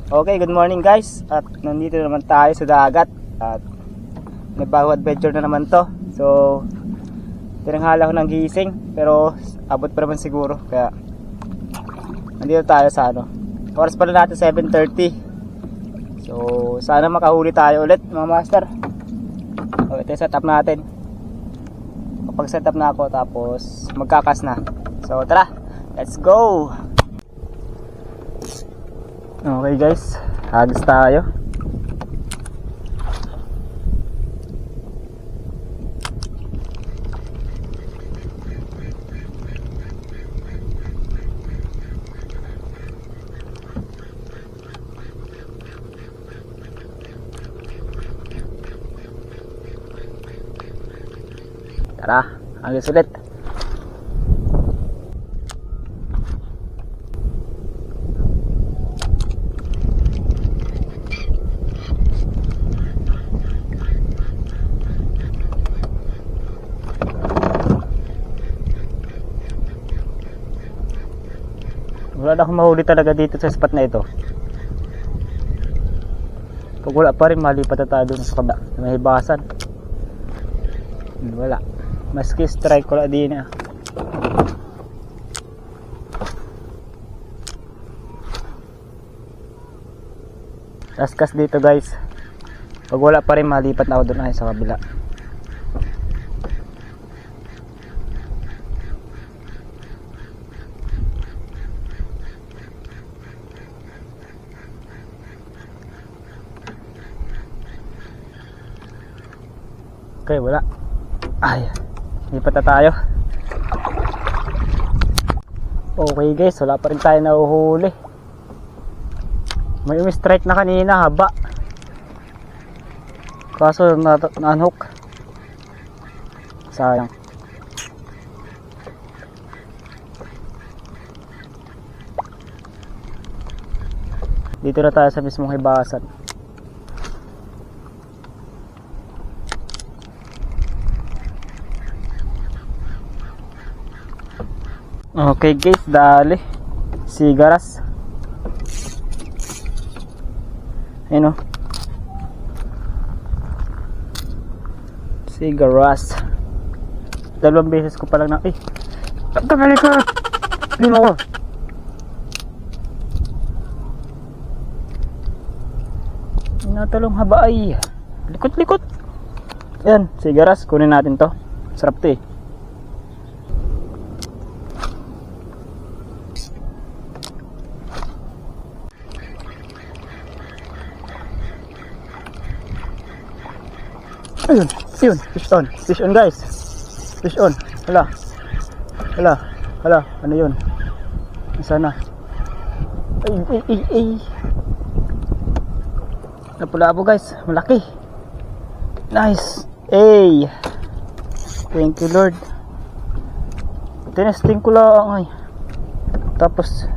Okay, good morning guys. At nandito naman tayo sa dagat. At may bago adventure na naman to. So, tinanghala ko ng gising. Pero abot pa naman siguro. Kaya nandito tayo sa oras pala natin 7:30. So, sana makahuli tayo ulit mga master. Okay, ito yung setup natin. Kapag setup na ako tapos magkakas na. So, tara, let's go! Okay guys, hagis tayo. Tara, hagis ulit. Wala na akong mahuli talaga dito sa spot na ito. Pag wala pa rin, malipat na tayo dun sa kaba, may hibasan. Wala. Maski strike wala din. Taskas dito guys. Pag wala pa rin, malipat na ako dun ay sa kabila. Okay, wala. Ay, lipat na tayo. Okay guys, wala pa rin tayo nahuhuli. May umi-strike na kanina, haba. Kaso na-unhook. Sayang. Dito na tayo sa mismong hibasan. Okay guys, dali sigaras. Ayun o, sigaras. Dalawang beses ko pa lang na tagali ka. Hindi mo ko. Natalong haba ay likot. Yan, sigaras, kunin natin to. Sarap to Ayun, fish on guys. Fish on. Hala, ano yun? Sana. Ay. Napulabo guys, malaki. Nice. Ay. Thank you Lord. Tinesting ko lang ay. Tapos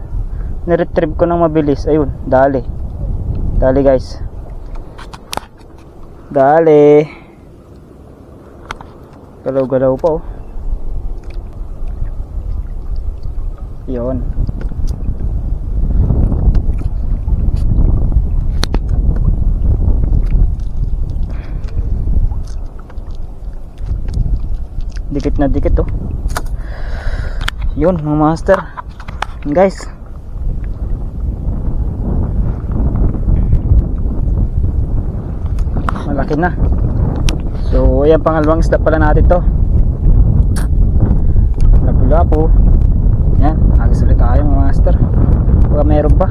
niretrieve ko ng mabilis. Ayun, dali guys. Dali. Galaw-galaw pa Yun. Dikit na dikit Yun mga master. Guys, malaki na. So ayan, pangalawang isda pala natin to. Lapu-lapu. Yan, agis ulit tayo mga master. Baka meron pa.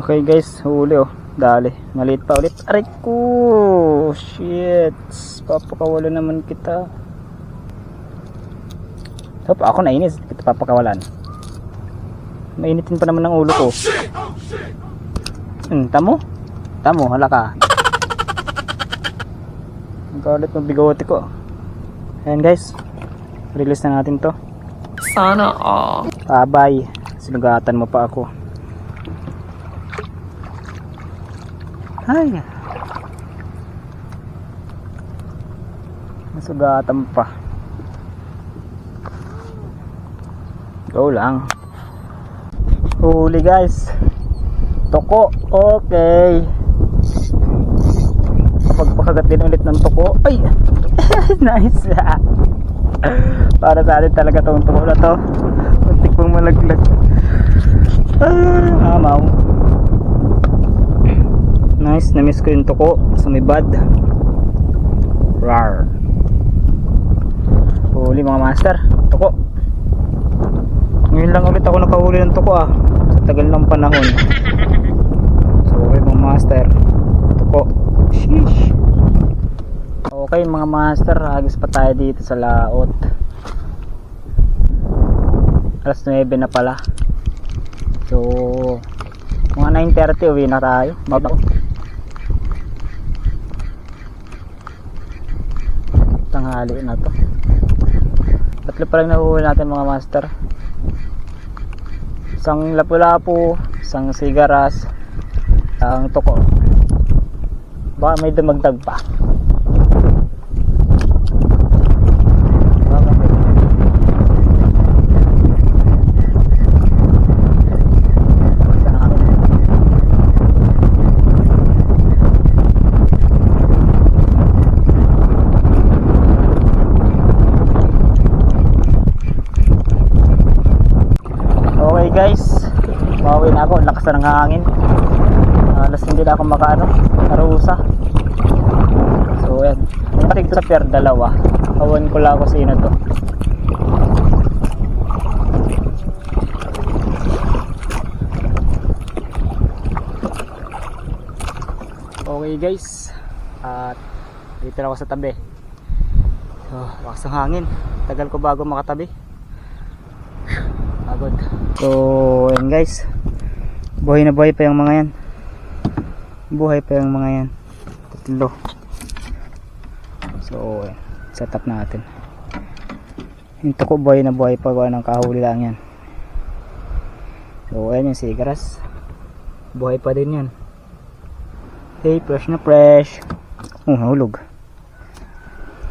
Okay guys, huli dali, maliit pa ulit. Aray ko, shit, papakawala naman kita. So ako nainis, kita papakawalan. Mainitin pa naman ng ulo ko. Tamo, hala ka. Galit mo bigote ko. Ayan guys, release na natin to. Sana all. Bye, sinugatan mo pa ako. Ay, nasugatan pa. Go lang. Huli guys. Toko. Okay. Kapag pakagat din ulit ng toko. Ay! Nice. Para sa atin talaga tong toko na to. Muntik pong malaglag. Amaw. Nice. Na-miss ko yung toko. Sumibad. Rar. Huli mga master. Toko. Ngayon lang ulit ako nakahuli ng toko sa tagal ng panahon. So okay mga master. Toko. Sheesh. Okay mga master, agos pa tayo dito sa laot. Alas 9 na pala. So mga 9:30 uwi na tayo. Babaw. Tanghali na to. Tatlo pa lang nahuhuli natin mga master. Isang lapu-lapu, isang sigaras, ang toko. Baka may dumagdag pa. Okay guys, mauwi na ako. Lakas na ng hangin. Alas hindi na ako narusa. So yan, matig to sa pier 2. Awan ko lang ako sino to. Okay guys, at dito na ako sa tabi. So lakas ng hangin. Tagal ko bago makatabi. Pagod. So yan guys, buhay na buhay pa yung mga yan. Buhay pa yung mga yan. Tatlo. So set up natin. Yung toko buhay na buhay pa, ng kahuli lang yan. So ayan yung sigaras, buhay pa din yan. Hey, fresh na fresh. Hulog.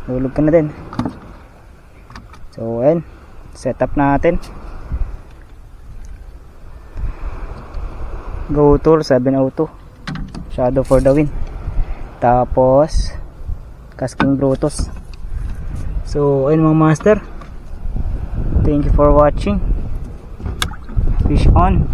Hulog ka na din. So ayan, set up natin. Go Tool 702, Shadow for the win. Tapos Casking Brutus. So ayun mga master, thank you for watching. Fish on.